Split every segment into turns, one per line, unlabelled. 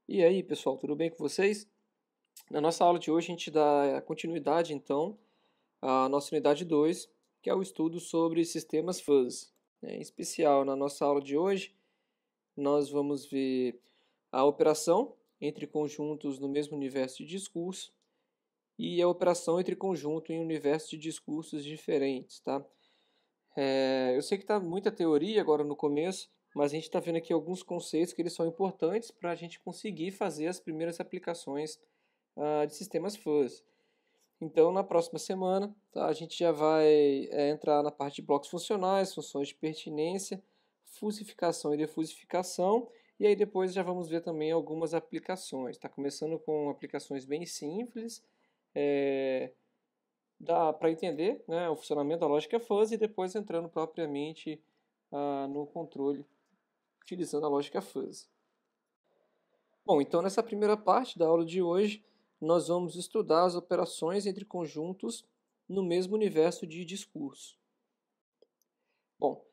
E aí, pessoal, tudo bem com vocês? Na nossa aula de hoje, a gente dá continuidade, então, à nossa unidade 2, que é o estudo sobre sistemas fuzzy. Em especial, na nossa aula de hoje, nós vamos ver a operação entre conjuntos no mesmo universo de discurso e a operação entre conjunto em universos de discursos diferentes, tá? Eu sei que está muita teoria agora no começo, mas a gente está vendo aqui alguns conceitos que eles são importantes para a gente conseguir fazer as primeiras aplicações de sistemas fuzzy. Então, na próxima semana, tá, a gente já vai entrar na parte de blocos funcionais, funções de pertinência, fusificação e defusificação, e aí depois já vamos ver também algumas aplicações. Está começando com aplicações bem simples, dá para entender, né, o funcionamento da lógica fuzzy e depois entrando propriamente no controle, utilizando a lógica fuzzy. Bom, então nessa primeira parte da aula de hoje, nós vamos estudar as operações entre conjuntos no mesmo universo de discurso. Bom,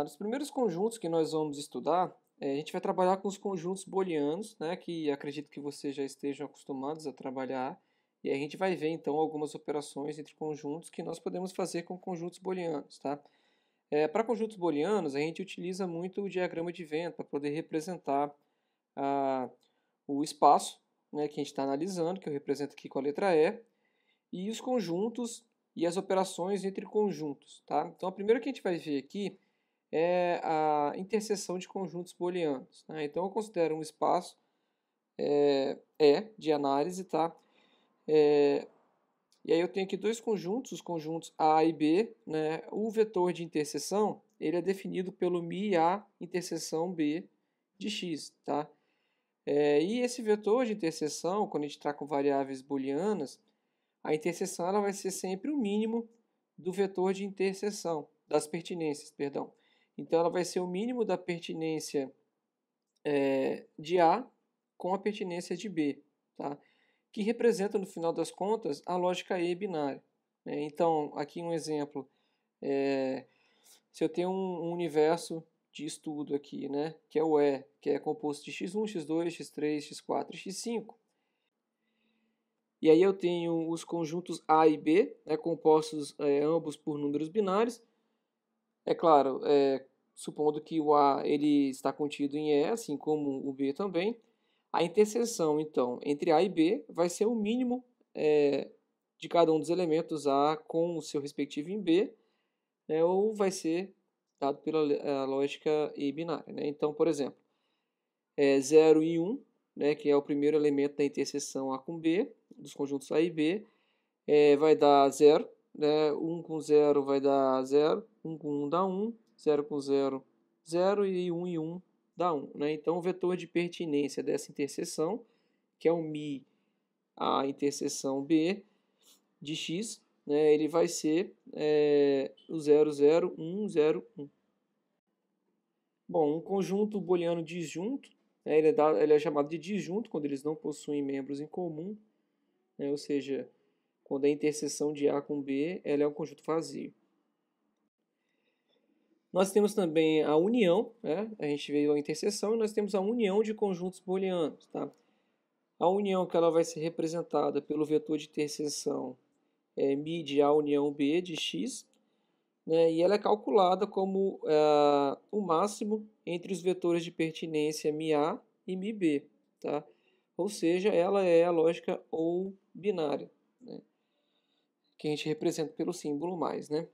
nos primeiros conjuntos que nós vamos estudar, a gente vai trabalhar com os conjuntos booleanos, né, que acredito que vocês já estejam acostumados a trabalhar, e a gente vai ver então algumas operações entre conjuntos que nós podemos fazer com conjuntos booleanos, tá? Para conjuntos booleanos, a gente utiliza muito o diagrama de Venn para poder representar o espaço, né, que a gente está analisando, que eu represento aqui com a letra E, e os conjuntos e as operações entre conjuntos. Tá? Então, a primeira que a gente vai ver aqui é a interseção de conjuntos booleanos. Né? Então, eu considero um espaço E de análise, tá? E aí eu tenho aqui dois conjuntos, os conjuntos A e B. Né? O vetor de interseção ele é definido pelo μA interseção B de x. Tá? E esse vetor de interseção, quando a gente está com variáveis booleanas, a interseção ela vai ser sempre o mínimo do vetor de interseção, das pertinências, perdão. Então, ela vai ser o mínimo da pertinência de A com a pertinência de B, tá? Que representa, no final das contas, a lógica E binária. Né? Então, aqui um exemplo, se eu tenho um universo de estudo aqui, né, que é o E, que é composto de x1, x2, x3, x4 e x5. E aí eu tenho os conjuntos A e B, né, compostos ambos por números binários. É claro, supondo que o A ele está contido em E, assim como o B também. A interseção, então, entre A e B vai ser o mínimo de cada um dos elementos A com o seu respectivo em B, né, ou vai ser dado pela lógica E binária. Né? Então, por exemplo, 0 e 1, né, que é o primeiro elemento da interseção A com B, dos conjuntos A e B, vai dar 0, né, 1 com 0 vai dar 0, 1 com 1 dá 1, 0 com 0, 0 e 1 dá 1. Né? Então, o vetor de pertinência dessa interseção, que é o μ a interseção B de x, né, ele vai ser o 0, 0, 1, 0, 1. Bom, um conjunto booleano disjunto, né, ele é chamado de disjunto quando eles não possuem membros em comum, né, ou seja, quando a interseção de A com B ela é um conjunto vazio. Nós temos também a união, né, a gente veio a interseção e nós temos a união de conjuntos booleanos. Tá? A união que ela vai ser representada pelo vetor de interseção μ de A união B de x, né, e ela é calculada como o máximo entre os vetores de pertinência μA e μB. Tá? Ou seja, ela é a lógica ou binária, né, que a gente representa pelo símbolo mais. Né?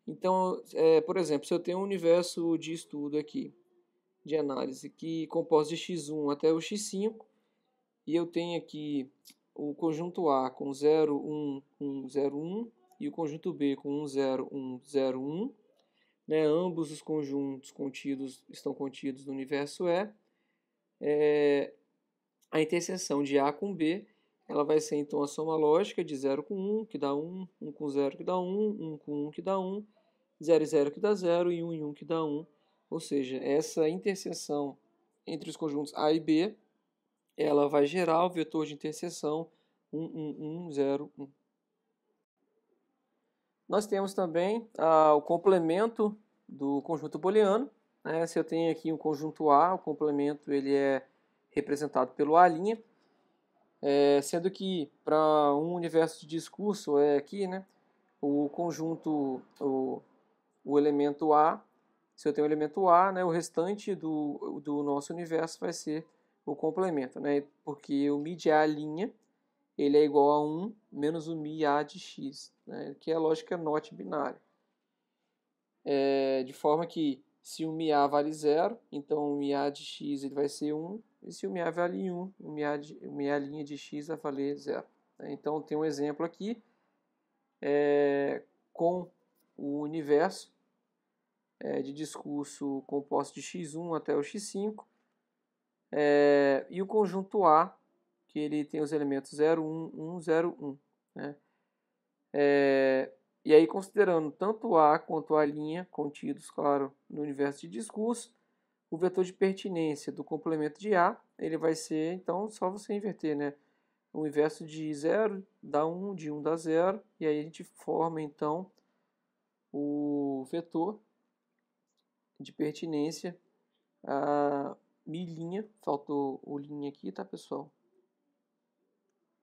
Então, por exemplo, se eu tenho um universo de estudo aqui, de análise, que composto de x1 até o x5, e eu tenho aqui o conjunto A com 0, 1, 1, 0, 1, e o conjunto B com 1, 0, 1, 0, 1, né? Ambos os conjuntos estão contidos no universo E. A interseção de A com B ela vai ser então a soma lógica de 0 com 1, que dá 1, 1 com 0, que dá 1, 1 com 1, que dá 1, 0 e 0, que dá 0, e 1 e 1, que dá 1. Ou seja, essa interseção entre os conjuntos A e B ela vai gerar o vetor de interseção 1, 1, 1, 0, 1. Nós temos também o complemento do conjunto booleano. Né? Se eu tenho aqui um conjunto A, o complemento ele é representado pelo A', sendo que para um universo de discurso é aqui, né, o conjunto, o elemento A, se eu tenho o elemento A, né, o restante do nosso universo vai ser o complemento, né, porque o mi de A', ele é igual a 1 menos o mi A de x, né, que é a lógica NOT binária. De forma que se o mi A vale 0, então o mi A de x ele vai ser 1, e se o mi A vale 1, o mi A de x vai valer 0. Então tem um exemplo aqui com o universo de discurso composto de x1 até o x5, e o conjunto A, que ele tem os elementos 0, 1, 1, 0, 1. Né? E aí, considerando tanto A quanto A' contidos, claro, no universo de discurso, o vetor de pertinência do complemento de A, ele vai ser, então, só você inverter, né? O inverso de 0 dá 1, de 1 dá 0, e aí a gente forma, então, o vetor de pertinência a mi', faltou o linha aqui, tá, pessoal?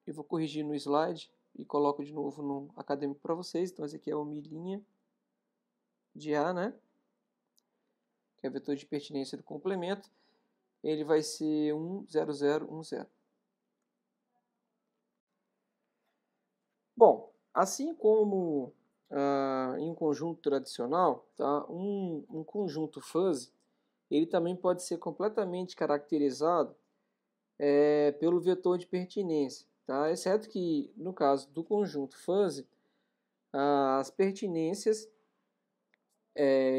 Eu vou corrigir no slide e coloco de novo no acadêmico para vocês. Então, esse aqui é o mi' de A, né? Que é o vetor de pertinência do complemento. Ele vai ser 1, 0, 0, 1, 0. Bom, assim como em um conjunto tradicional, tá? Um conjunto fuzzy, ele também pode ser completamente caracterizado pelo vetor de pertinência, tá? Exceto que, no caso do conjunto fuzzy, as pertinências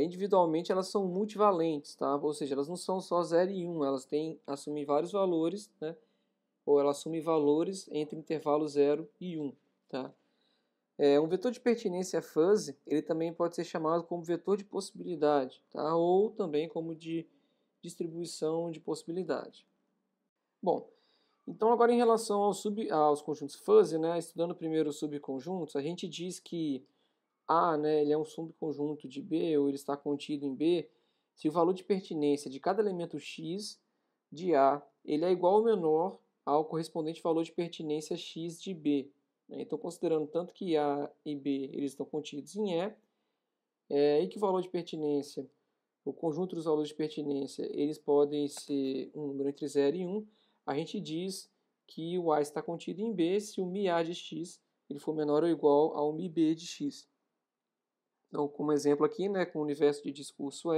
individualmente elas são multivalentes, tá? Ou seja, elas não são só 0 e 1, elas assumem vários valores, né? Ou elas assumem valores entre intervalos 0 e 1, tá? Um vetor de pertinência fuzzy, ele também pode ser chamado como vetor de possibilidade, tá? Ou também como de distribuição de possibilidade. Bom, então agora em relação aos conjuntos fuzzy, né? Estudando primeiro os subconjuntos, a gente diz que A, né, ele é um subconjunto de B, ou ele está contido em B, se o valor de pertinência de cada elemento x de A ele é igual ou menor ao correspondente valor de pertinência x de B. Então, considerando tanto que A e B eles estão contidos em E, e que o valor de pertinência, o conjunto dos valores de pertinência, eles podem ser um número entre 0 e 1, a gente diz que o A está contido em B se o mi-A de x ele for menor ou igual ao mi-B de x. Então, como exemplo aqui, né, com o universo de discurso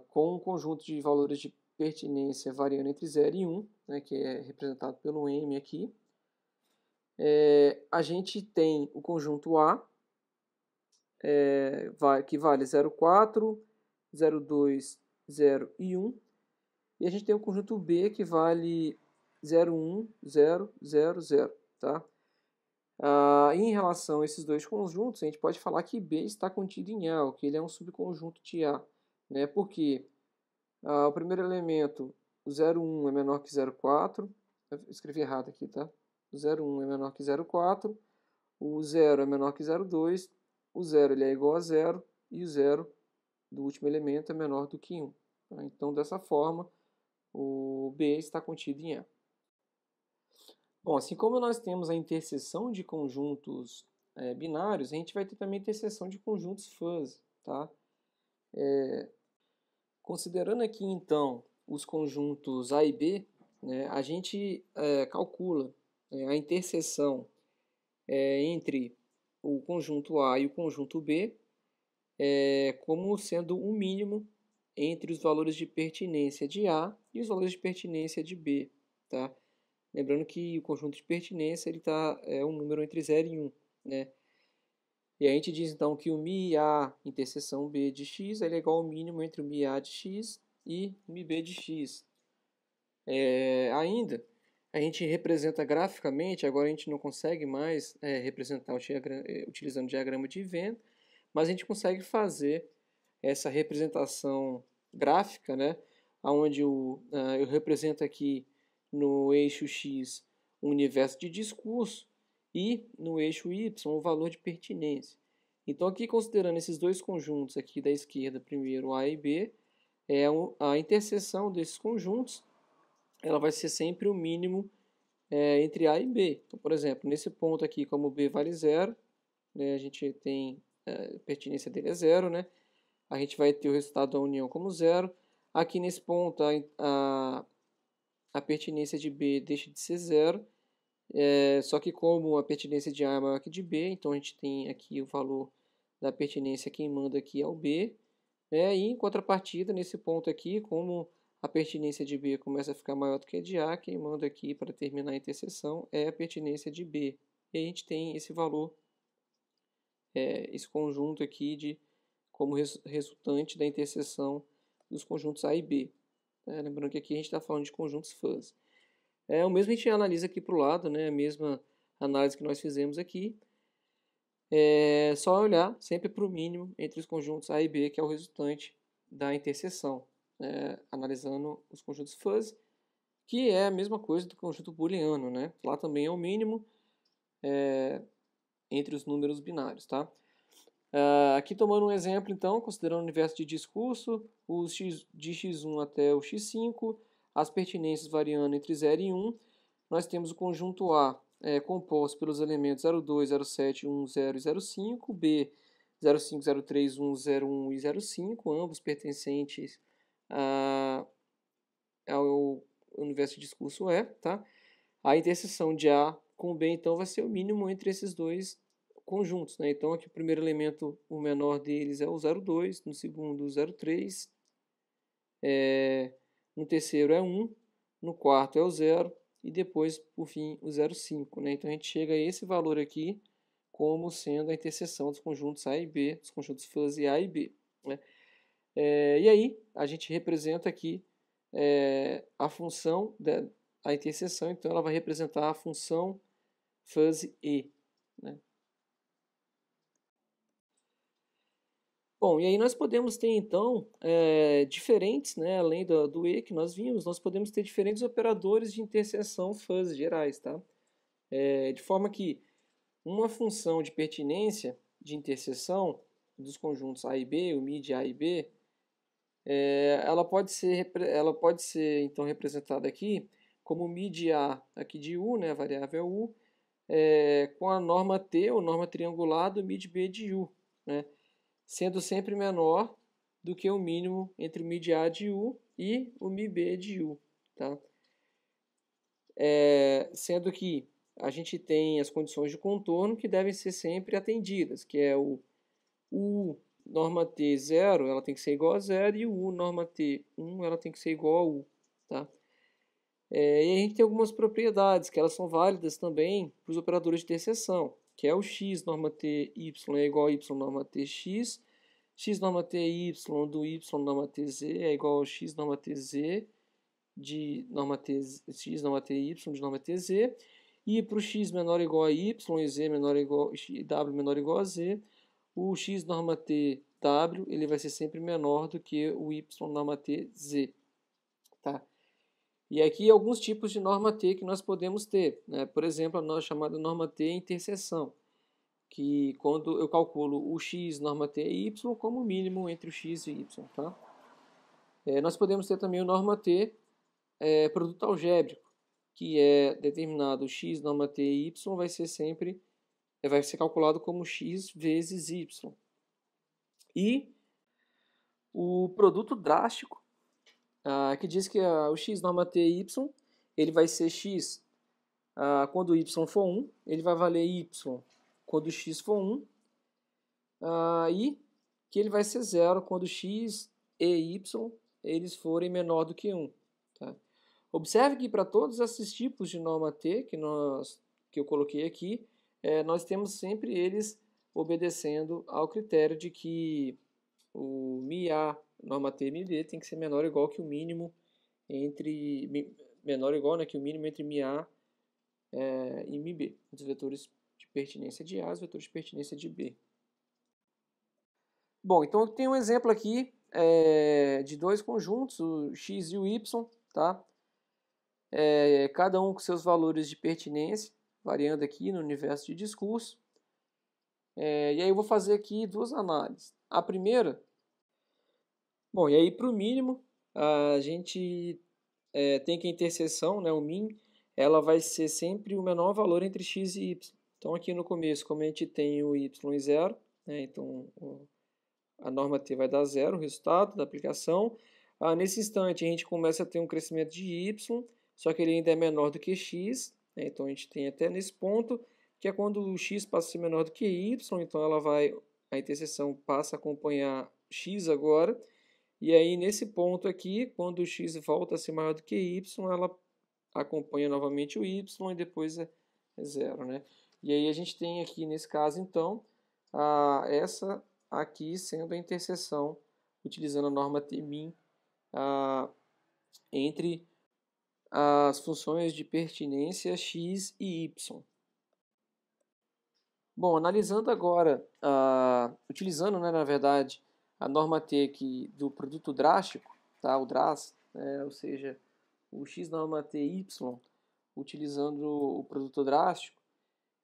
com um conjunto de valores de pertinência variando entre 0 e 1, né, que é representado pelo M aqui, a gente tem o conjunto A, que vale 0, 4, 0, 2, 0 e 1, e a gente tem o conjunto B, que vale 0, 1, 0, 0, 0, tá? Em relação a esses dois conjuntos, a gente pode falar que B está contido em A, que ele é um subconjunto de A, né? Porque o primeiro elemento, o 0,1 é menor que 0,4, eu escrevi errado aqui, tá? O 0,1 é menor que 0,4, o 0 é menor que 0,2, o 0 ele é igual a 0 e o 0 do último elemento é menor do que 1. Tá? Então, dessa forma, o B está contido em A. Bom, assim como nós temos a interseção de conjuntos binários, a gente vai ter também a interseção de conjuntos fuzzy, tá? Considerando aqui, então, os conjuntos A e B, né, a gente calcula a interseção entre o conjunto A e o conjunto B como sendo um mínimo entre os valores de pertinência de A e os valores de pertinência de B, tá? Lembrando que o conjunto de pertinência ele é um número entre 0 e 1, né? E a gente diz então que o mi-A interseção B de x ele é igual ao mínimo entre o mi-A de x e o mi-B de x. Ainda, a gente representa graficamente, agora a gente não consegue mais representar utilizando diagrama de Venn, mas a gente consegue fazer essa representação gráfica, né? Onde eu represento aqui no eixo x o universo de discurso e no eixo y o valor de pertinência. Então aqui considerando esses dois conjuntos aqui da esquerda, primeiro A e B, a interseção desses conjuntos, ela vai ser sempre o mínimo entre A e B. Então, por exemplo, nesse ponto aqui, como B vale 0, né, a gente tem a pertinência dele é 0, né? A gente vai ter o resultado da união como 0. Aqui nesse ponto, a pertinência de B deixa de ser 0, só que como a pertinência de A é maior que de B, então a gente tem aqui o valor da pertinência, quem manda aqui é o B, né? E em contrapartida, nesse ponto aqui, como a pertinência de B começa a ficar maior do que a de A, quem manda aqui para terminar a interseção é a pertinência de B. E a gente tem esse valor, esse conjunto aqui como resultante da interseção dos conjuntos A e B. Lembrando que aqui a gente está falando de conjuntos fuzzy. O mesmo a gente analisa aqui para o lado, né? A mesma análise que nós fizemos aqui. É só olhar sempre para o mínimo entre os conjuntos A e B, que é o resultante da interseção, analisando os conjuntos fuzzy, que é a mesma coisa do conjunto booleano, né? Lá também é o mínimo entre os números binários, tá? Aqui tomando um exemplo, então, considerando o universo de discurso, os x, de x1 até o x5, as pertinências variando entre 0 e 1, nós temos o conjunto A composto pelos elementos 02, 07, 10 e 05, B 05, 03, 1, 01 e 05, ambos pertencentes ao universo de discurso E, tá? A interseção de A com B, então, vai ser o mínimo entre esses dois conjuntos, né? Então, aqui o primeiro elemento, o menor deles é o 02, no segundo o 03, no terceiro é 1, no quarto é o 0 e depois, por fim, o 05, né? Então, a gente chega a esse valor aqui como sendo a interseção dos conjuntos A e B, dos conjuntos fuzzy A e B, né? E aí, a gente representa aqui a função a interseção, então ela vai representar a função fuzzy E, né? Bom, e aí nós podemos ter, então, diferentes, né, além do E que nós vimos, nós podemos ter diferentes operadores de interseção fuzzy gerais, tá? De forma que uma função de pertinência de interseção dos conjuntos A e B, o MID A e B, ela pode ser então representada aqui como MID A aqui de U, né, a variável U, com a norma T, ou norma triangular do MID B de U, né, sendo sempre menor do que o mínimo entre o MID A de U e o MID B de U, tá? Sendo que a gente tem as condições de contorno que devem ser sempre atendidas, que é o U norma T 0, ela tem que ser igual a 0, e o U norma T 1, ela tem que ser igual a U, tá? E a gente tem algumas propriedades que elas são válidas também para os operadores de interseção, que é o x norma T y é igual a y norma T x, x norma T y do y norma T z é igual a x norma T z de norma T, x norma T y de norma T z, e para o x menor ou igual a y e z menor ou igual, e w menor ou igual a z, o x norma T w ele vai ser sempre menor do que o y norma T z, tá? E aqui alguns tipos de norma T que nós podemos ter, né? Por exemplo, a nossa chamada norma T interseção, que quando eu calculo o x norma T e y como mínimo entre o x e o y, tá? Nós podemos ter também o norma T produto algébrico, que é determinado x norma T e y vai ser sempre vai ser calculado como x vezes y. E o produto drástico, que diz que o x norma T e y ele vai ser x quando y for 1, ele vai valer y quando x for 1, e que ele vai ser 0 quando x e y eles forem menor do que 1. Tá? Observe que para todos esses tipos de norma T que eu coloquei aqui, nós temos sempre eles obedecendo ao critério de que o MIA, norma T e MIB, tem que ser menor ou igual que o mínimo menor ou igual, né, que o mínimo entre MIA e MIB, os vetores de pertinência de A e os vetores de pertinência de B. Bom, então eu tenho um exemplo aqui de dois conjuntos, o x e o y, tá? Cada um com seus valores de pertinência, variando aqui no universo de discurso. E aí eu vou fazer aqui duas análises. A primeira Bom, e aí para o mínimo, a gente tem que a interseção, né, o min, ela vai ser sempre o menor valor entre x e y. Então aqui no começo, como a gente tem o y em zero, né, então a norma t vai dar zero, o resultado da aplicação. Nesse instante a gente começa a ter um crescimento de y, só que ele ainda é menor do que x, né, então a gente tem até nesse ponto, que é quando o x passa a ser menor do que y, então a interseção passa a acompanhar x agora, e aí nesse ponto aqui, quando o x volta a ser maior do que y, ela acompanha novamente o y e depois é zero, né? E aí a gente tem aqui nesse caso então essa aqui sendo a interseção utilizando a norma Tmin entre as funções de pertinência x e y. Bom, analisando agora, utilizando, né, na verdade, a norma T aqui do produto drástico, tá, o DRAS, né, ou seja, o x norma T y, utilizando o produto drástico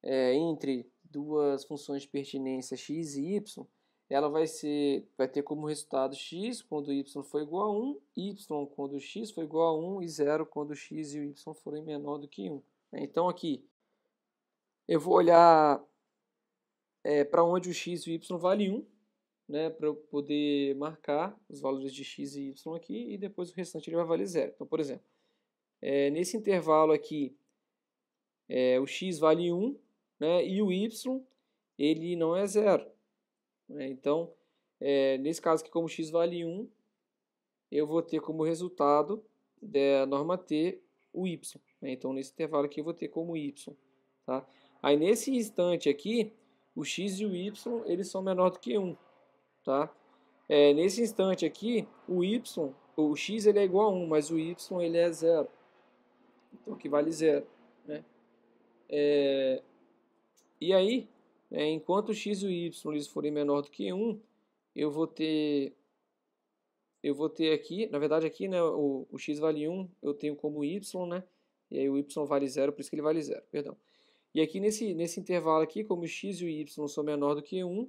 entre duas funções de pertinência x e y, ela vai ter como resultado x quando y for igual a 1, y quando x for igual a 1 e 0 quando x e o y forem menor do que 1. Então aqui, eu vou olhar para onde o x e o y vale 1, né, para eu poder marcar os valores de x e y aqui, e depois o restante ele vai valer 0. Então, por exemplo, nesse intervalo aqui, o x vale 1, né, e o y ele não é 0. Né? Então, nesse caso aqui, como x vale 1, eu vou ter como resultado da norma t o y. Né? Então, nesse intervalo aqui, eu vou ter como y. Tá? Aí, nesse instante aqui, o x e o y eles são menor do que 1. Tá? Nesse instante aqui, o x ele é igual a 1, mas o y ele é 0. Então, aqui vale 0. Né? E aí, enquanto o x e o y eles forem menor do que 1, eu vou ter aqui, na verdade aqui, né, o x vale 1, eu tenho como y, né? E aí o y vale 0, por isso que ele vale 0, perdão. E aqui nesse intervalo aqui, como o x e o y são menor do que 1,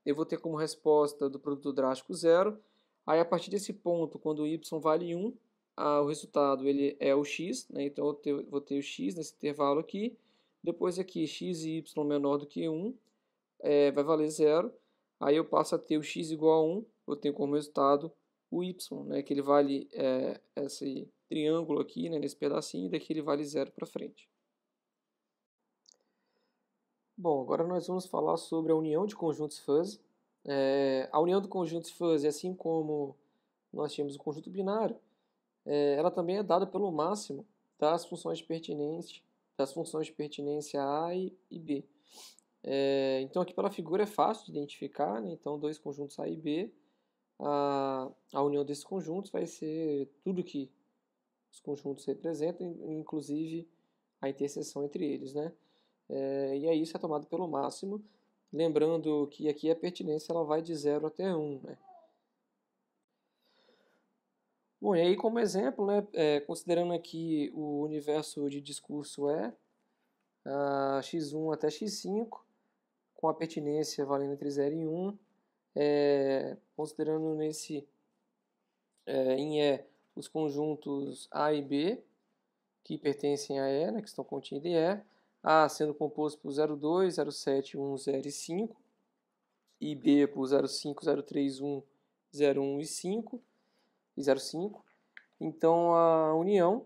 eu vou ter como resposta do produto drástico 0. Aí a partir desse ponto, quando o y vale 1, o resultado ele é o x, né? Então eu vou ter o x nesse intervalo aqui. Depois aqui, x e y menor do que 1, vai valer 0. Aí eu passo a ter o x igual a 1, eu tenho como resultado o y, né, que ele vale esse triângulo aqui, né, nesse pedacinho, e daqui ele vale 0 para frente. Bom, agora nós vamos falar sobre a união de conjuntos fuzzy. A união de conjuntos fuzzy, assim como nós tínhamos o conjunto binário, ela também é dada pelo máximo das funções de pertinência A e B. Então aqui pela figura é fácil de identificar, né? Então dois conjuntos A e B, a união desses conjuntos vai ser tudo que os conjuntos representam, inclusive a interseção entre eles, né? E aí isso é tomado pelo máximo, lembrando que aqui a pertinência ela vai de 0 até 1, né? Bom, e aí como exemplo, né, considerando aqui o universo de discurso x1 até x5, com a pertinência valendo entre 0 e 1, considerando em E os conjuntos A e B, que pertencem a E, né, que estão contidos em E, A sendo composto por 0,2, 0,7, 1, 0 e 5, e B por 0,5, 0,3, 1, 0,1 e 5, e 0,5. Então a união,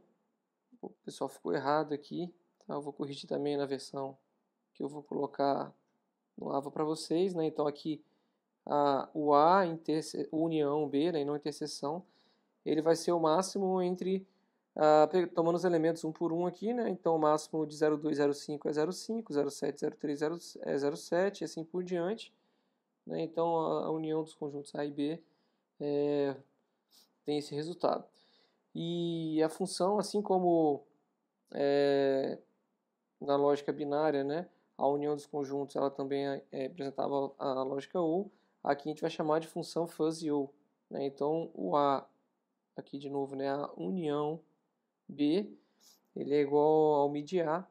o pessoal ficou errado aqui, tá? Eu vou corrigir também na versão que eu vou colocar no AVA para vocês, né? Então aqui o A, união B, né, e não interseção, ele vai ser o máximo entre, tomando os elementos um por um aqui, né, então o máximo de 0,2, 0,5 é 0,5, 0,7, 0,3 é 0,7 e assim por diante. Né, então a união dos conjuntos A e B tem esse resultado. E a função, assim como na lógica binária, né, a união dos conjuntos ela também representava a lógica OR, aqui a gente vai chamar de função fuzzy OR. Né? Então o A, aqui de novo, né, a união B, ele é igual ao mid A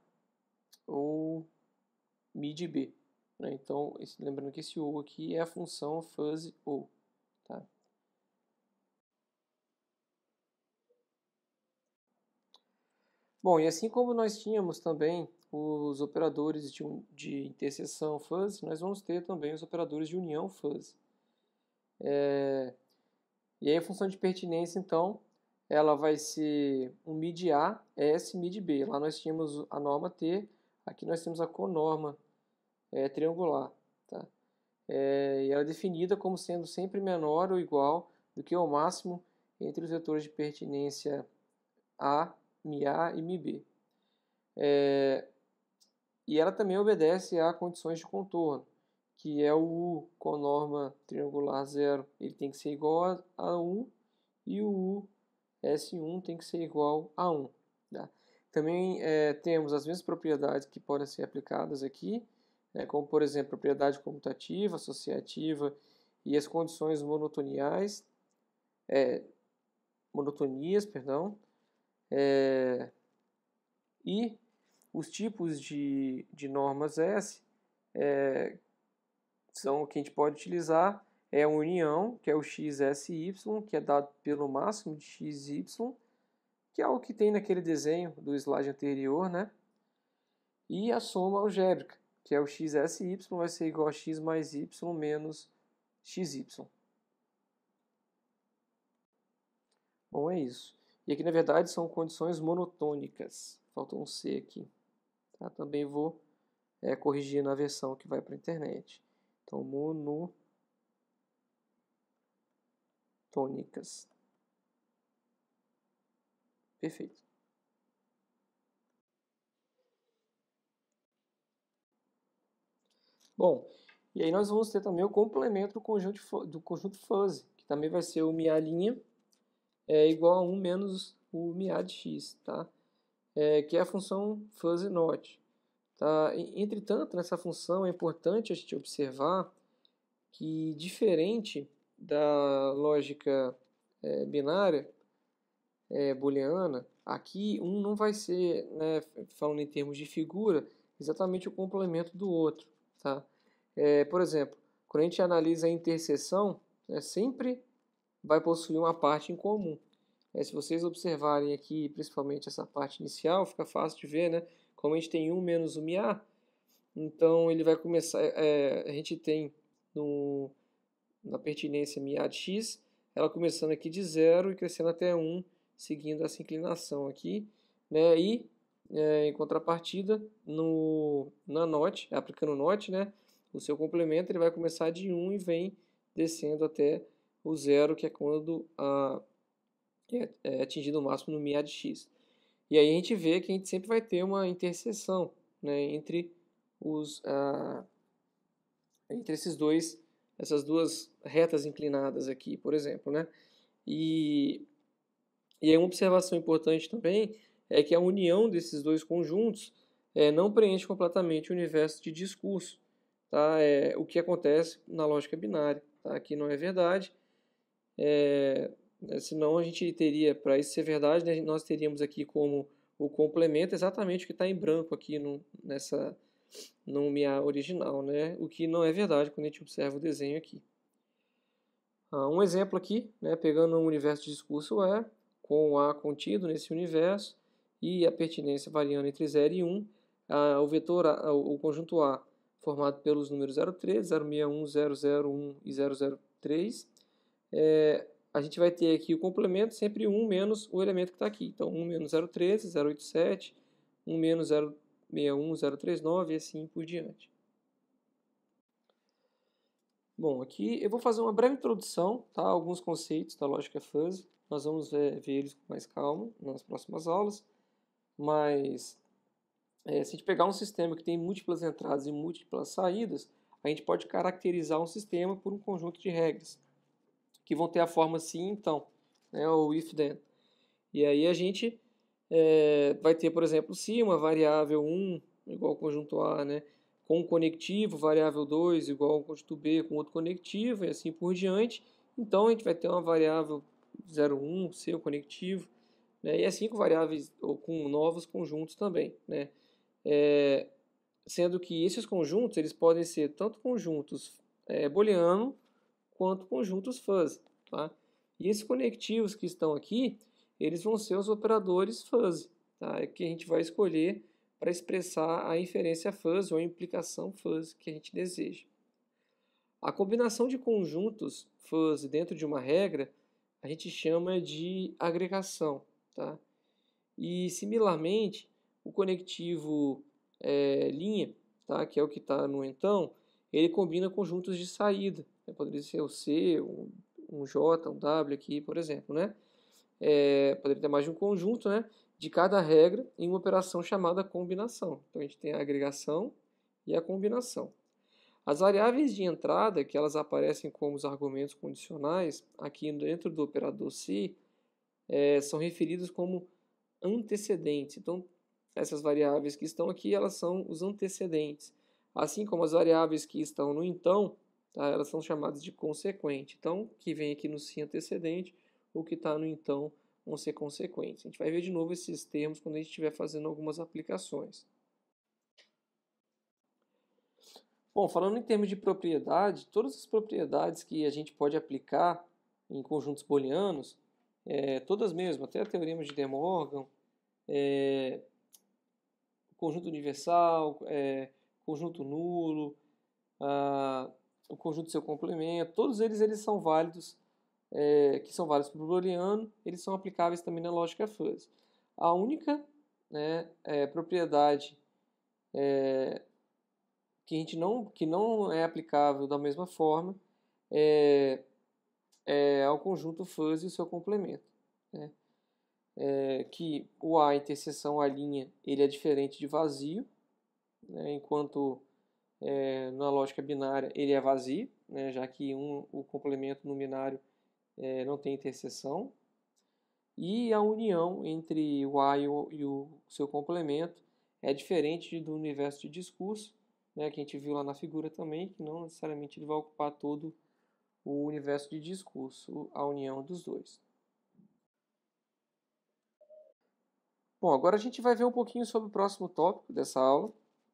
ou mid B. Né? Então, lembrando que esse OR aqui é a função fuzzy OR. Tá? Bom, e assim como nós tínhamos também os operadores de interseção fuzzy, nós vamos ter também os operadores de união fuzzy. E aí a função de pertinência, então, ela vai ser um mid A, S, mid B. Lá nós tínhamos a norma T, aqui nós temos a conorma triangular. Tá? E ela é definida como sendo sempre menor ou igual do que o máximo entre os vetores de pertinência A, MA e MB. E ela também obedece a condições de contorno, que é o U com norma triangular 0, ele tem que ser igual a 1, e o U S1 tem que ser igual a 1. Tá? Também temos as mesmas propriedades que podem ser aplicadas aqui, como por exemplo, propriedade comutativa, associativa e as condições monotonias, e os tipos de normas S são o que a gente pode utilizar, é a união, que é o XSY, que é dado pelo máximo de XY, que é o que tem naquele desenho do slide anterior, né? E a soma algébrica, que é o XSY vai ser igual a x mais y menos xy. Bom, é isso. E aqui, na verdade, são condições monotônicas. Falta um C aqui. Tá? Também vou corrigir na versão que vai para a internet. Então, monotônicas. Perfeito. Bom, e aí nós vamos ter também o complemento do conjunto fuzzy, que também vai ser o MA' igual a 1 menos o MA de x, tá? Que é a função fuzzy not. Tá? Entretanto, nessa função é importante a gente observar que, diferente da lógica binária, booleana, aqui um não vai ser, né, falando em termos de figura, exatamente o complemento do outro. Tá? Por exemplo, quando a gente analisa a interseção, sempre vai possuir uma parte em comum. Se vocês observarem aqui, principalmente essa parte inicial, fica fácil de ver, né? Como a gente tem 1 menos o MA, então ele vai começar, a gente tem na pertinência MA de x, ela começando aqui de 0 e crescendo até 1, seguindo essa inclinação aqui, né? E em contrapartida, na NOT, aplicando NOT, né? O seu complemento ele vai começar de 1 e vem descendo até o 0, que é quando é atingido o máximo no MA de x. E aí a gente vê que a gente sempre vai ter uma interseção, né, entre essas duas retas inclinadas aqui, por exemplo, né? E aí uma observação importante também é que a união desses dois conjuntos não preenche completamente o universo de discurso, tá? O que acontece na lógica binária, tá? Aqui não é verdade. Senão a gente teria, para isso ser verdade, né, nós teríamos aqui como o complemento exatamente o que está em branco aqui no MA original, né? O que não é verdade quando a gente observa o desenho aqui. Um exemplo aqui, né, pegando um universo de discurso com o A contido nesse universo e a pertinência variando entre 0 e 1, o vetor o conjunto A formado pelos números 0,3, 061, 001 e 003, a gente vai ter aqui o complemento sempre 1 menos o elemento que está aqui. Então, 1 menos 013, 087, 1 menos 061, 039 e assim por diante. Bom, aqui eu vou fazer uma breve introdução, tá? Alguns conceitos da lógica fuzzy. Nós vamos ver eles com mais calma nas próximas aulas. Mas, se a gente pegar um sistema que tem múltiplas entradas e múltiplas saídas, a gente pode caracterizar um sistema por um conjunto de regras, que vão ter a forma sim, então, né? Ou if, then. E aí a gente vai ter, por exemplo, se uma variável 1 igual ao conjunto A, né? Com um conectivo, variável 2 igual ao conjunto B com outro conectivo e assim por diante. Então a gente vai ter uma variável 0,1, seu conectivo, né? E assim com variáveis ou com novos conjuntos também, né? Sendo que esses conjuntos eles podem ser tanto conjuntos booleano quanto conjuntos fuzzy, tá? E esses conectivos que estão aqui, eles vão ser os operadores fuzzy, tá? É que a gente vai escolher para expressar a inferência fuzzy ou a implicação fuzzy que a gente deseja. A combinação de conjuntos fuzzy dentro de uma regra a gente chama de agregação, tá? E similarmente, o conectivo linha, tá? Que é o que está no então, ele combina conjuntos de saída. Poderia ser o C, um J, um W aqui, por exemplo, né? Poderia ter mais de um conjunto, né, de cada regra em uma operação chamada combinação. Então a gente tem a agregação e a combinação. As variáveis de entrada, que elas aparecem como os argumentos condicionais, aqui dentro do operador se, são referidas como antecedentes. Então, essas variáveis que estão aqui, elas são os antecedentes. Assim como as variáveis que estão no então, tá, elas são chamadas de consequente. Então, que vem aqui no se antecedente, o que está no então vão ser consequentes. A gente vai ver de novo esses termos quando a gente estiver fazendo algumas aplicações. Bom, falando em termos de propriedade, todas as propriedades que a gente pode aplicar em conjuntos booleanos, todas mesmo, até o teorema de De Morgan, conjunto universal, conjunto nulo, o conjunto de seu complemento, todos eles são válidos, que são válidos para o booleano, eles são aplicáveis também na lógica fuzzy. A única, né, propriedade que não é aplicável da mesma forma ao conjunto fuzzy e o seu complemento, né? Que o A interseção A', ele é diferente de vazio, né, enquanto na lógica binária ele é vazio, né, já que o complemento no binário não tem interseção. E a união entre o A e o seu complemento é diferente do universo de discurso, né, que a gente viu lá na figura também, que não necessariamente ele vai ocupar todo o universo de discurso, a união dos dois. Bom, agora a gente vai ver um pouquinho sobre o próximo tópico dessa aula,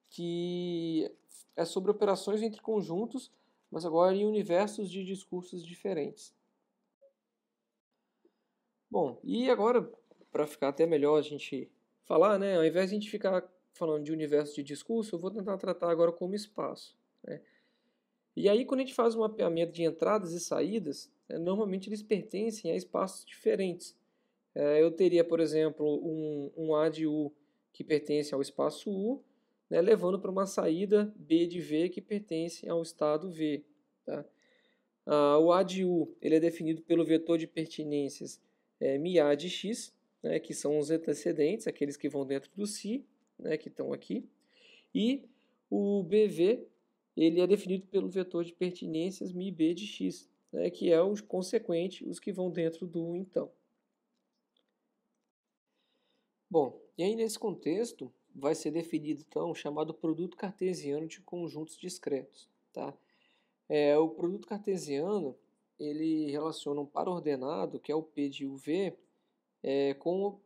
que é sobre operações entre conjuntos, mas agora em universos de discursos diferentes. Bom, e agora, para ficar até melhor a gente falar, né, ao invés de a gente ficar falando de universo de discurso, eu vou tentar tratar agora como espaço, né? E aí, quando a gente faz um mapeamento de entradas e saídas, normalmente eles pertencem a espaços diferentes. Eu teria, por exemplo, um A de U que pertence ao espaço U, né, levando para uma saída B de V que pertence ao estado V. Tá? O A de U ele é definido pelo vetor de pertinências MA de X, né, que são os antecedentes, aqueles que vão dentro do Si, né, que estão aqui. E o BV ele é definido pelo vetor de pertinências MIB de X, né, que é o consequente, os que vão dentro do então. Bom, e aí nesse contexto vai ser definido então o chamado produto cartesiano de conjuntos discretos. Tá? O produto cartesiano ele relaciona um par ordenado, que é o P de UV, com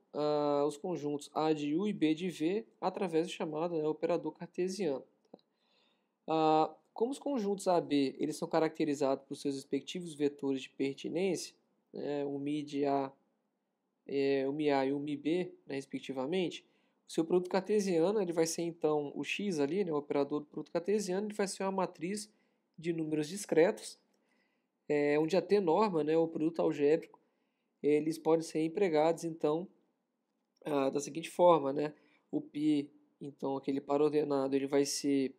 os conjuntos A de U e B de V através do chamado operador cartesiano. Como os conjuntos AB eles são caracterizados por seus respectivos vetores de pertinência, né, o Mi de A, o MiA e o MiB, né, respectivamente, o seu produto cartesiano ele vai ser então o X ali, né, o operador do produto cartesiano, ele vai ser uma matriz de números discretos, onde a T-norma, né, o produto algébrico, eles podem ser empregados então da seguinte forma, né, o P, então aquele par ordenado, ele vai ser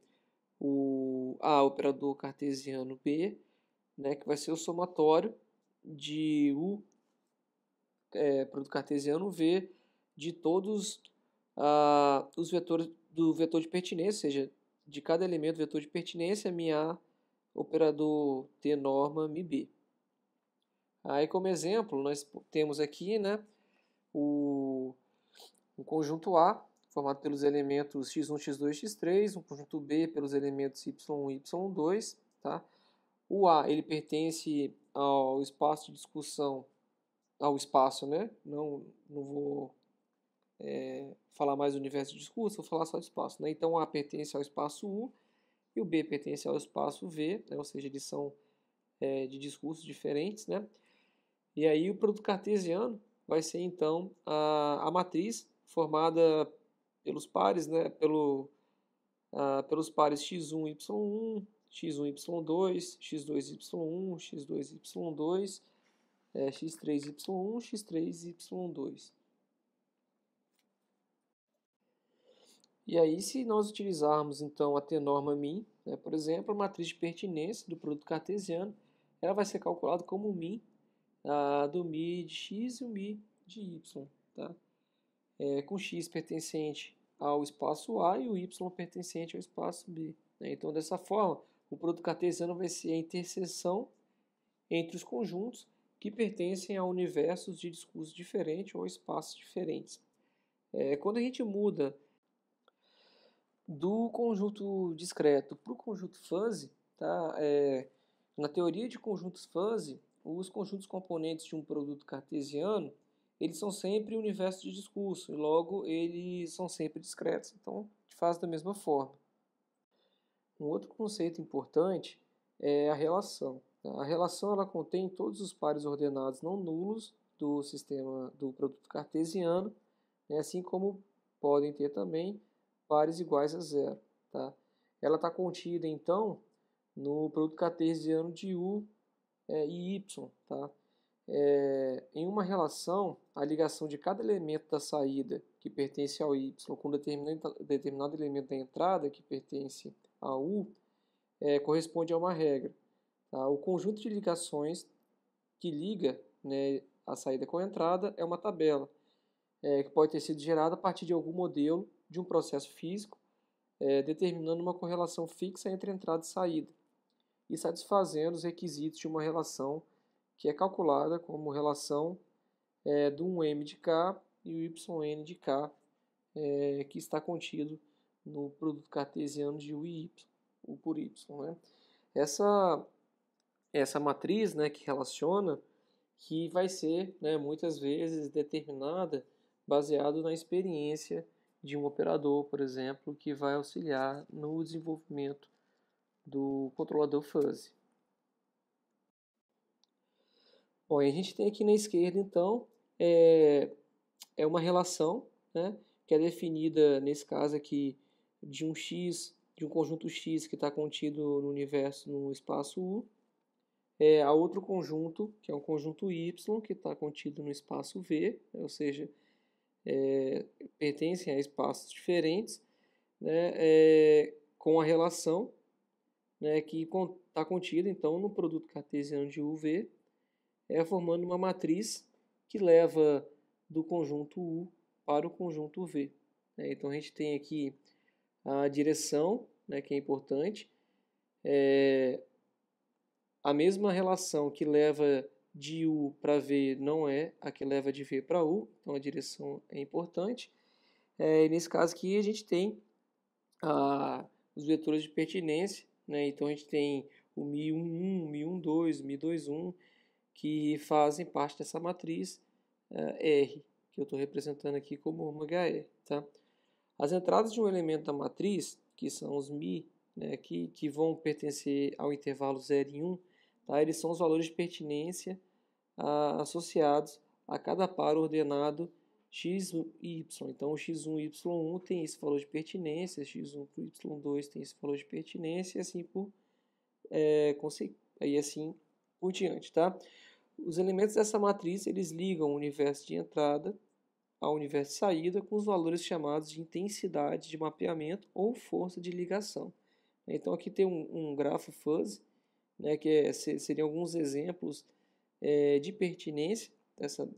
o operador cartesiano B, né, que vai ser o somatório de U produto cartesiano V de todos os vetores do vetor de pertinência, ou seja, de cada elemento do vetor de pertinência, MA, operador T norma, MB. Aí, como exemplo, nós temos aqui, né, um conjunto A, formado pelos elementos x1, x2, x3, um conjunto B pelos elementos y1 e y2. Tá? O A ele pertence ao espaço de discussão, ao espaço, né? Não vou falar mais do universo de discurso, vou falar só de espaço. Né? Então, o A pertence ao espaço U e o B pertence ao espaço V, né? Ou seja, eles são de discursos diferentes. Né? E aí, o produto cartesiano vai ser, então, a matriz formada pelos pares, né, pelos pares x1, y1, x1, y2, x2, y1, x2, y2, x3, y1, x3, y2. E aí, se nós utilizarmos então a t-norma min, né, por exemplo, a matriz de pertinência do produto cartesiano, ela vai ser calculada como o min do mi de x e o mi de y, tá? Com x pertencente ao espaço A e o y pertencente ao espaço B, né? Então, dessa forma, o produto cartesiano vai ser a interseção entre os conjuntos que pertencem a universos de discurso diferentes ou espaços diferentes. Quando a gente muda do conjunto discreto para o conjunto fuzzy, tá? Na teoria de conjuntos fuzzy, os conjuntos componentes de um produto cartesiano, eles são sempre universos de discurso, e logo eles são sempre discretos, então a gente faz da mesma forma. Um outro conceito importante é a relação. A relação ela contém todos os pares ordenados não nulos do sistema do produto cartesiano, né, assim como podem ter também pares iguais a zero. Tá? Ela está contida, então, no produto cartesiano de U e Y. Tá? Em uma relação, a ligação de cada elemento da saída que pertence ao Y com determinado elemento da entrada que pertence a U corresponde a uma regra. Tá? O conjunto de ligações que liga, né, a saída com a entrada é uma tabela, que pode ter sido gerada a partir de algum modelo de um processo físico, determinando uma correlação fixa entre entrada e saída, e satisfazendo os requisitos de uma relação que é calculada como relação do 1m de K e o yn de K, que está contido no produto cartesiano de U e Y, U por Y. Né? Essa matriz, né, que relaciona, que vai ser, né, muitas vezes determinada baseado na experiência de um operador, por exemplo, que vai auxiliar no desenvolvimento do controlador fuzzy. Bom, e a gente tem aqui na esquerda, então, uma relação, né, que é definida, nesse caso aqui, de um conjunto X que está contido no universo, no espaço U, há outro conjunto, que é um conjunto Y, que está contido no espaço V, né, ou seja, pertencem a espaços diferentes, né, com a relação, né, que está contida então no produto cartesiano de UV, formando uma matriz que leva do conjunto U para o conjunto V. Então a gente tem aqui a direção, né, que é importante, a mesma relação que leva de U para V não é a que leva de V para U, então a direção é importante. E nesse caso aqui a gente tem os vetores de pertinência, né? Então a gente tem o Mi11, Mi12, Mi21, que fazem parte dessa matriz R, que eu estou representando aqui como ℾ. Tá? As entradas de um elemento da matriz, que são os Mi, né, que vão pertencer ao intervalo 0 e 1, tá? Eles são os valores de pertinência associados a cada par ordenado x e y. Então, o x1 e y1 tem esse valor de pertinência, x1 para o y2 tem esse valor de pertinência, e assim por diante. Tá? Os elementos dessa matriz eles ligam o universo de entrada ao universo de saída com os valores chamados de intensidade de mapeamento ou força de ligação. Então, aqui tem um grafo fuzzy, né, que seriam alguns exemplos de pertinência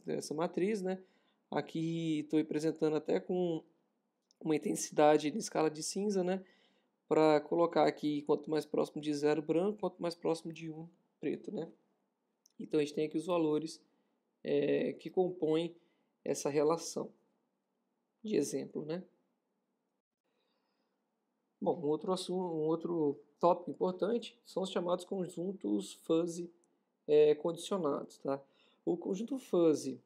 dessa matriz, né? Aqui estou representando até com uma intensidade em escala de cinza, né? Para colocar aqui quanto mais próximo de 0 branco, quanto mais próximo de 1 preto, né? Então a gente tem aqui os valores que compõem essa relação de exemplo, né? Bom, um outro tópico importante são os chamados conjuntos fuzzy condicionados, tá? O conjunto fuzzy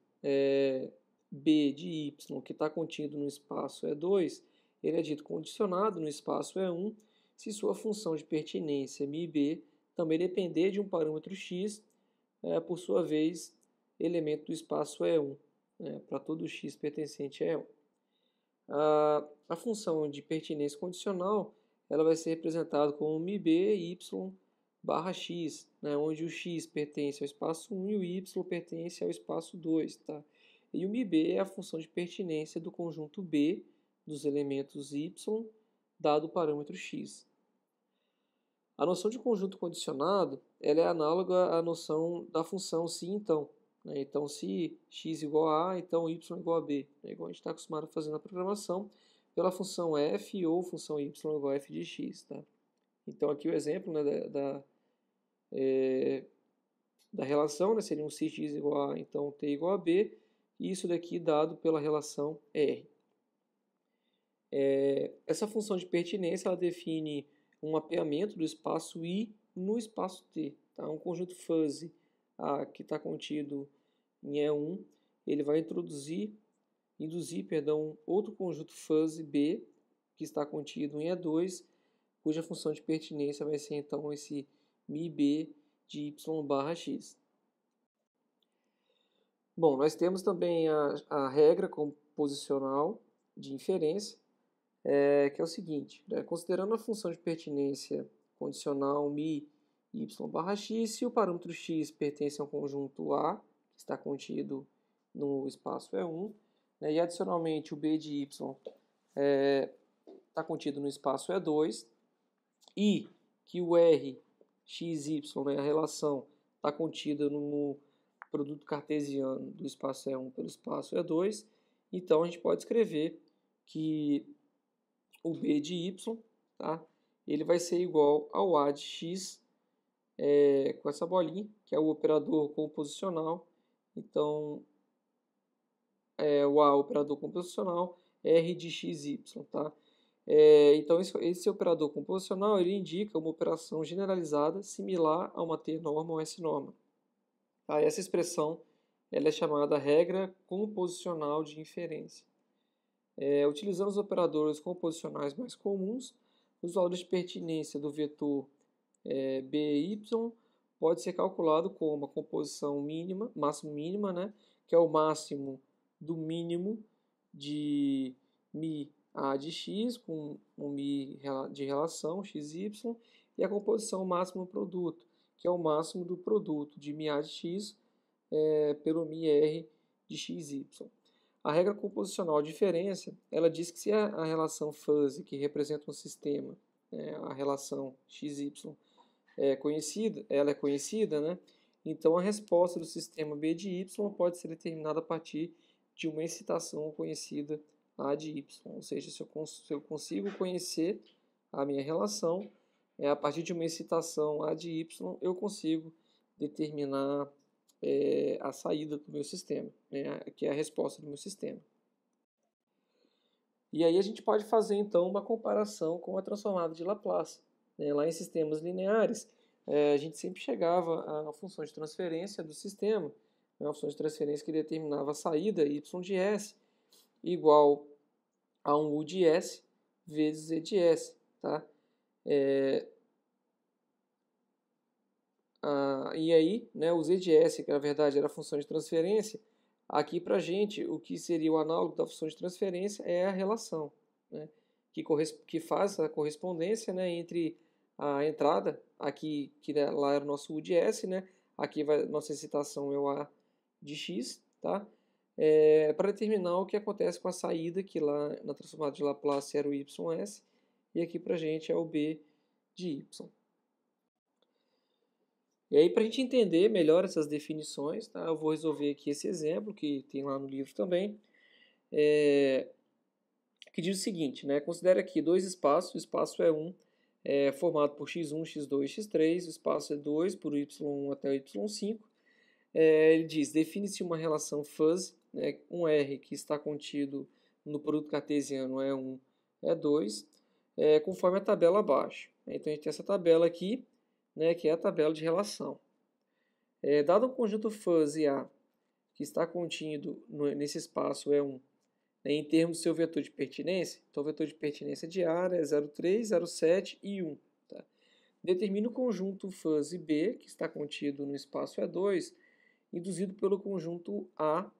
B de Y, que está contido no espaço E2, ele é dito condicionado no espaço E1 se sua função de pertinência μB também depender de um parâmetro x, por sua vez, elemento do espaço E1, para todo x pertencente a E1. A função de pertinência condicional ela vai ser representada como MIB y barra x, né, onde o x pertence ao espaço 1 e o y pertence ao espaço 2. Tá? E o MIB é a função de pertinência do conjunto B dos elementos y dado o parâmetro x. A noção de conjunto condicionado ela é análoga à noção da função se então. Né? Então, se x igual a A, então y igual a B. É igual a gente está acostumado a fazer na programação pela função f ou função y igual a f de x. Tá? Então, aqui o exemplo, né, da relação, né, seria um se x igual a A, então t igual a B. E isso daqui dado pela relação R. Essa função de pertinência ela define um mapeamento do espaço I no espaço T. Tá? Um conjunto fuzzy que está contido em E1, ele vai induzir outro conjunto fuzzy B, que está contido em E2, cuja função de pertinência vai ser então esse MIB de y barra x. Bom, nós temos também a regra composicional de inferência, que é o seguinte, né? Considerando a função de pertinência condicional mi y barra x, se o parâmetro x pertence ao conjunto A, que está contido no espaço E1, né, e adicionalmente o b de y está contido no espaço E2, e que o r xy, né, a relação, está contida no produto cartesiano do espaço E1 pelo espaço E2, então a gente pode escrever que o b de y, tá? Ele vai ser igual ao a de x, com essa bolinha, que é o operador composicional. Então, o a operador composicional, r de xy. Tá? Então, esse operador composicional ele indica uma operação generalizada similar a uma t-norma ou s-norma. Tá? Essa expressão ela é chamada regra composicional de inferência. Utilizando os operadores composicionais mais comuns, os valores de pertinência do vetor by pode ser calculado como a composição mínima, máximo-mínima, né, que é o máximo do mínimo de mi a de x com um mi de relação xy e a composição máximo produto, que é o máximo do produto de mi a de x pelo mi r de xy. A regra composicional de inferência, ela diz que se a relação fuzzy, que representa um sistema, a relação xy, ela é conhecida, né? Então a resposta do sistema B de y pode ser determinada a partir de uma excitação conhecida A de y. Ou seja, se eu consigo conhecer a minha relação, a partir de uma excitação A de y, eu consigo determinar a saída do meu sistema, né, que é a resposta do meu sistema. E aí a gente pode fazer então uma comparação com a transformada de Laplace. Lá em sistemas lineares, a gente sempre chegava à função de transferência do sistema, uma função de transferência que determinava a saída y de s igual a um u de s vezes e de s. Tá? E aí, né, o z de s, que na verdade era a função de transferência, aqui para a gente, o que seria o análogo da função de transferência é a relação, né, que faz a correspondência, né, entre a entrada, aqui que lá era o nosso u de s, né, aqui nossa excitação é o a de x, tá? Para determinar o que acontece com a saída, que lá na transformada de Laplace era o ys, e aqui para a gente é o b de y. E aí, para a gente entender melhor essas definições, tá, eu vou resolver aqui esse exemplo, que tem lá no livro também, que diz o seguinte, né, considere aqui dois espaços, o espaço E1 é formado por x1, x2, x3, o espaço E2 por y1 até o y5. Ele diz, define-se uma relação fuzzy, né, um R que está contido no produto cartesiano E1, E2, conforme a tabela abaixo. Então, a gente tem essa tabela aqui, né, que é a tabela de relação. Dado um conjunto fuzzy A, que está contido nesse espaço E1, em termos do seu vetor de pertinência, então o vetor de pertinência de A é 0,3, 0,7 e 1. Tá? Determina o conjunto fuzzy B, que está contido no espaço E2, induzido pelo conjunto A,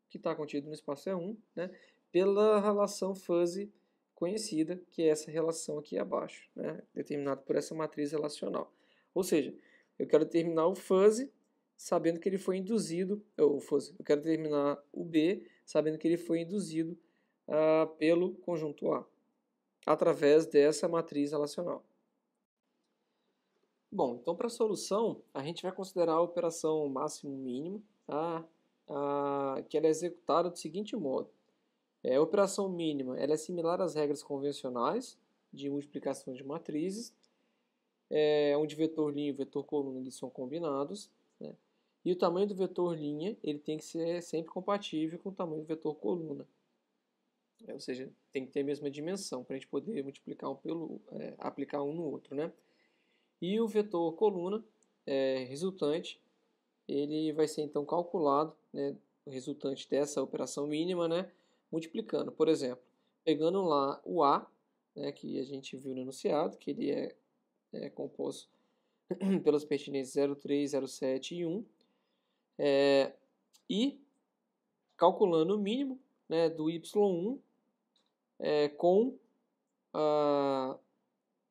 que está contido no espaço E1, né, pela relação fuzzy conhecida, que é essa relação aqui abaixo, né? Determinado por essa matriz relacional. Ou seja, eu quero determinar o fuzzy sabendo que ele foi induzido, ou fuzzy, eu quero determinar o B sabendo que ele foi induzido pelo conjunto A, através dessa matriz relacional. Bom, então para a solução, a gente vai considerar a operação máximo-mínimo, tá? Que ela é executada do seguinte modo. A operação mínima ela é similar às regras convencionais de multiplicação de matrizes, onde vetor linha e vetor coluna eles são combinados, né? E o tamanho do vetor linha ele tem que ser sempre compatível com o tamanho do vetor coluna. Ou seja, tem que ter a mesma dimensão para a gente poder multiplicar aplicar um no outro, né? E o vetor coluna resultante, ele vai ser então calculado, né, o resultante dessa operação mínima, né, multiplicando, por exemplo, pegando lá o A, né, que a gente viu no enunciado, que ele é composto pelas pertinências 0, 3, 0, 7 e 1, e calculando o mínimo, né, do y1 com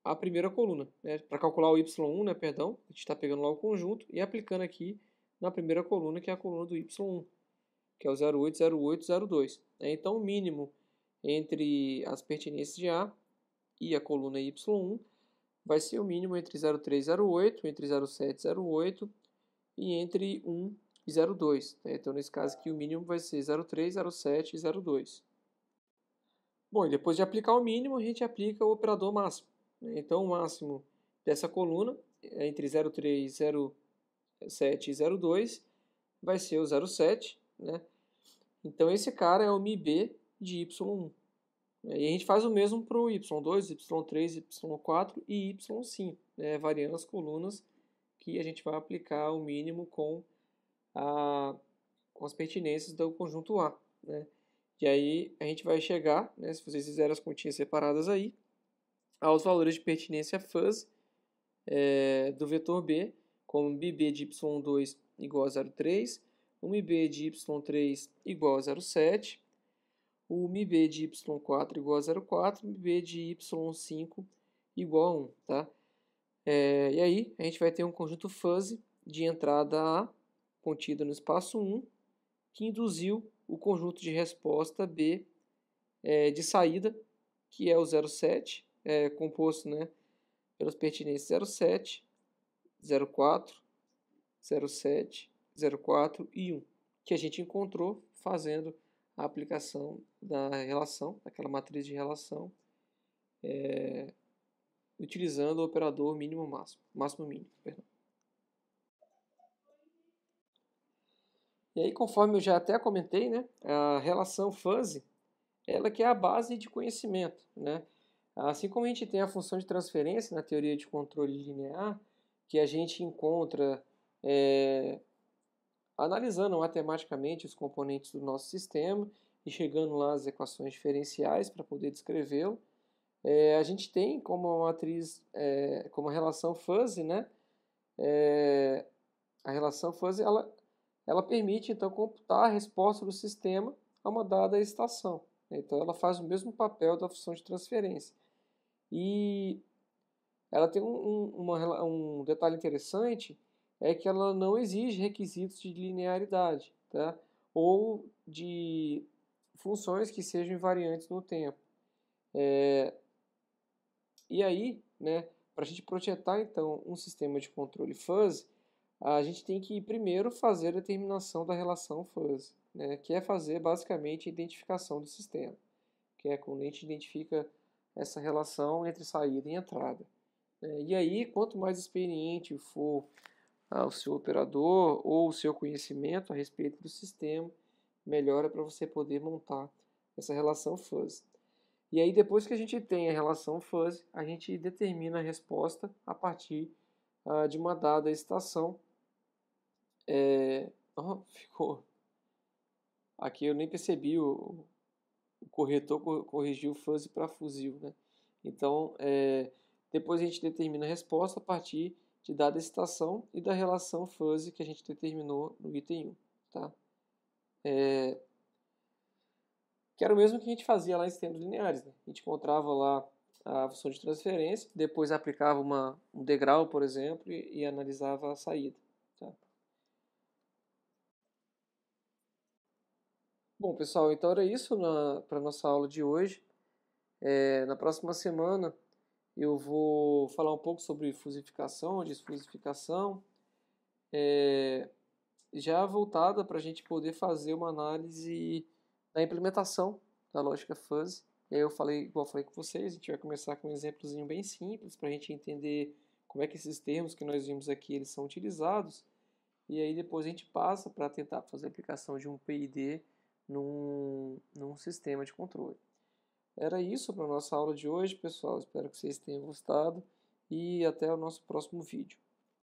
a primeira coluna. Né? Para calcular o y1, né, perdão, a gente está pegando lá o conjunto e aplicando aqui na primeira coluna, que é a coluna do y1, que é o 08, 08, 02. Então, o mínimo entre as pertinências de A e a coluna y1 vai ser o mínimo entre 03 e 08, entre 07 e 08 e entre 1 e 02. Então, nesse caso aqui, o mínimo vai ser 03, 07 e 02. Bom, e depois de aplicar o mínimo, a gente aplica o operador máximo. Então, o máximo dessa coluna, entre 03, 07 e 02, vai ser o 07, né? Então, esse cara é o MIB de y1. E a gente faz o mesmo para o y2, y3, y4 e y5, né? Variando as colunas que a gente vai aplicar o mínimo com as pertinências do conjunto A, né? E aí a gente vai chegar, né, se vocês fizerem as continhas separadas aí, aos valores de pertinência fuzzy do vetor B, como MIB de y2 igual a 0,3, o MIB de y3 igual a 0,7, o MIB de y4 igual a 0,4, o MIB de y5 igual a 1. Tá? E aí a gente vai ter um conjunto fuzzy de entrada A contido no espaço 1, que induziu o conjunto de resposta B de saída, que é o 0,7, composto, né, pelas pertinências 0,7, 0,4, 0,7, 0,4 e 1, que a gente encontrou fazendo a aplicação da relação, daquela matriz de relação, utilizando o operador mínimo-máximo, máximo-mínimo, perdão. E aí, conforme eu já até comentei, né, a relação fuzzy, ela que é a base de conhecimento, né? Assim como a gente tem a função de transferência na teoria de controle linear, que a gente encontra analisando matematicamente os componentes do nosso sistema e chegando lá às equações diferenciais para poder descrevê-lo, a gente tem como uma matriz, como a relação fuzzy, né? A relação fuzzy ela permite então computar a resposta do sistema a uma dada estação. Então ela faz o mesmo papel da função de transferência. E ela tem um detalhe interessante, é que ela não exige requisitos de linearidade, tá? Ou de funções que sejam invariantes no tempo. E aí, né, para a gente projetar então um sistema de controle fuzzy, a gente tem que primeiro fazer a determinação da relação fuzzy, né, que é fazer basicamente a identificação do sistema, que é quando a gente identifica essa relação entre saída e entrada. E aí, quanto mais experiente for o seu operador ou o seu conhecimento a respeito do sistema, melhor é para você poder montar essa relação fuzzy. E aí, depois que a gente tem a relação fuzzy, a gente determina a resposta a partir de uma dada estação. Ficou. Aqui eu nem percebi, o corretor corrigiu fuzzy para fuzil, né? Então, depois a gente determina a resposta a partir de dada estação e da relação fuzzy que a gente determinou no item 1. Tá? que era o mesmo que a gente fazia lá em sistemas lineares, né? A gente encontrava lá a função de transferência, depois aplicava um degrau, por exemplo, e analisava a saída. Tá? Bom, pessoal, então era isso para a nossa aula de hoje. Na próxima semana eu vou falar um pouco sobre fusificação, desfusificação, já voltada para a gente poder fazer uma análise da implementação da lógica fuzzy. E aí eu falei, igual eu falei com vocês, a gente vai começar com um exemplozinho bem simples para a gente entender como é que esses termos que nós vimos aqui eles são utilizados. E aí depois a gente passa para tentar fazer a aplicação de um PID num sistema de controle. Era isso para a nossa aula de hoje, pessoal. Espero que vocês tenham gostado e até o nosso próximo vídeo.